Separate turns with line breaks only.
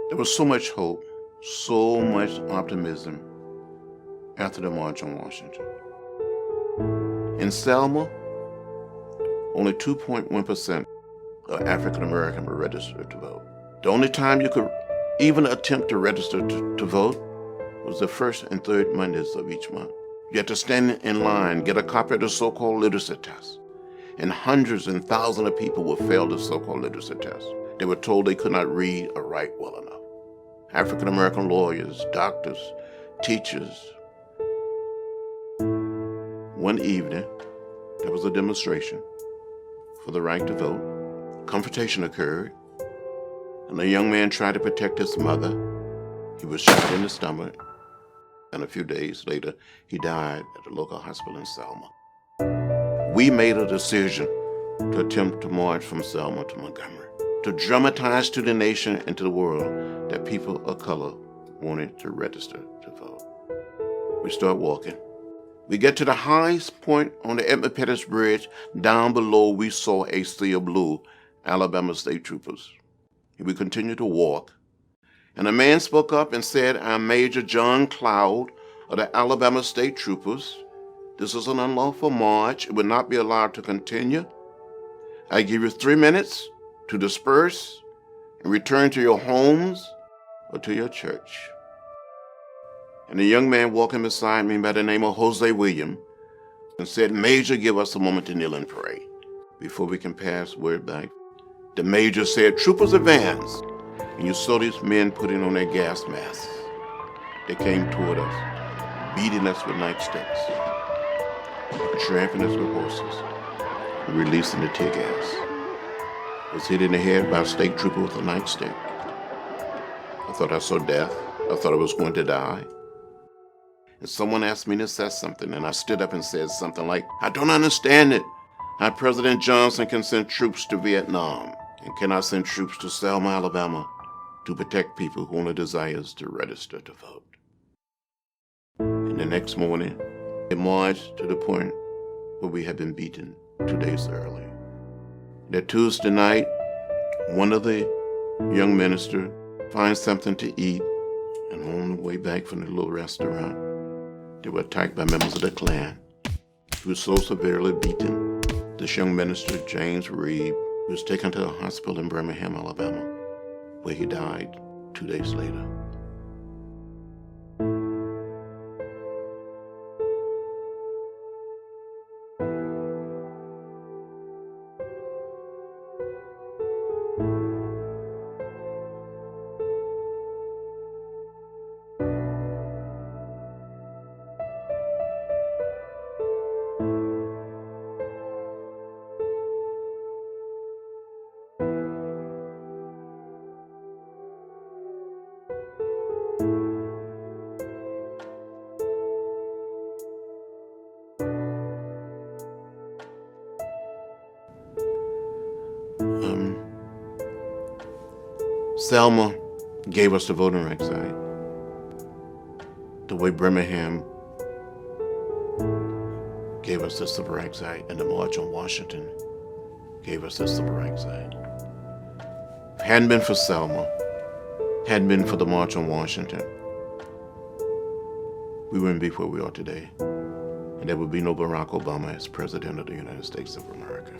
There was so much hope, so much optimism after the March on Washington. In Selma, only 2.1% of African Americans were registered to vote. The only time you could even attempt to register to vote was the first and third Mondays of each month. You had to stand in line, get a copy of the so-called literacy test. And hundreds and thousands of people would fail the so-called literacy test. They were told they could not read or write well enough. African American lawyers, doctors, teachers. One evening, there was a demonstration for the right to vote. Confrontation occurred, and a young man tried to protect his mother. He was shot in the stomach, and a few days later, he died at the local hospital in Selma. We made a decision to attempt to march from Selma to Montgomery, to dramatize to the nation and to the world that people of color wanted to register to vote. We start walking. We get to the highest point on the Edmund Pettus Bridge. Down below, we saw a sea of blue, Alabama state troopers. We continued to walk, and a man spoke up and said, "I'm Major John Cloud of the Alabama State Troopers. This is an unlawful march. It will not be allowed to continue. I give you 3 minutes to disperse and return to your homes or to your church." And a young man walking beside me by the name of Jose William and said, "Major, give us a moment to kneel and pray before we can pass word back." The major said, "Troopers advance." And you saw these men putting on their gas masks. They came toward us, beating us with nightsticks, tramping us with horses, and releasing the tear gas. I was hit in the head by a state trooper with a nightstick. I thought I saw death. I thought I was going to die. And someone asked me to say something, and I stood up and said something like, "I don't understand it. How President Johnson can send troops to Vietnam and cannot send troops to Selma, Alabama to protect people who only desires to register to vote." And the next morning, it marched to the point where we had been beaten 2 days earlier. That Tuesday night, one of the young ministers finds something to eat, and on the way back from the little restaurant, they were attacked by members of the Klan. He was so severely beaten. This young minister, James Reed, was taken to a hospital in Birmingham, Alabama, where he died 2 days later. Selma gave us the Voting Rights Act, the way Birmingham gave us the Civil Rights Act, and the March on Washington gave us the Civil Rights Act. If it hadn't been for Selma, hadn't been for the March on Washington, we wouldn't be where we are today, and there would be no Barack Obama as President of the United States of America.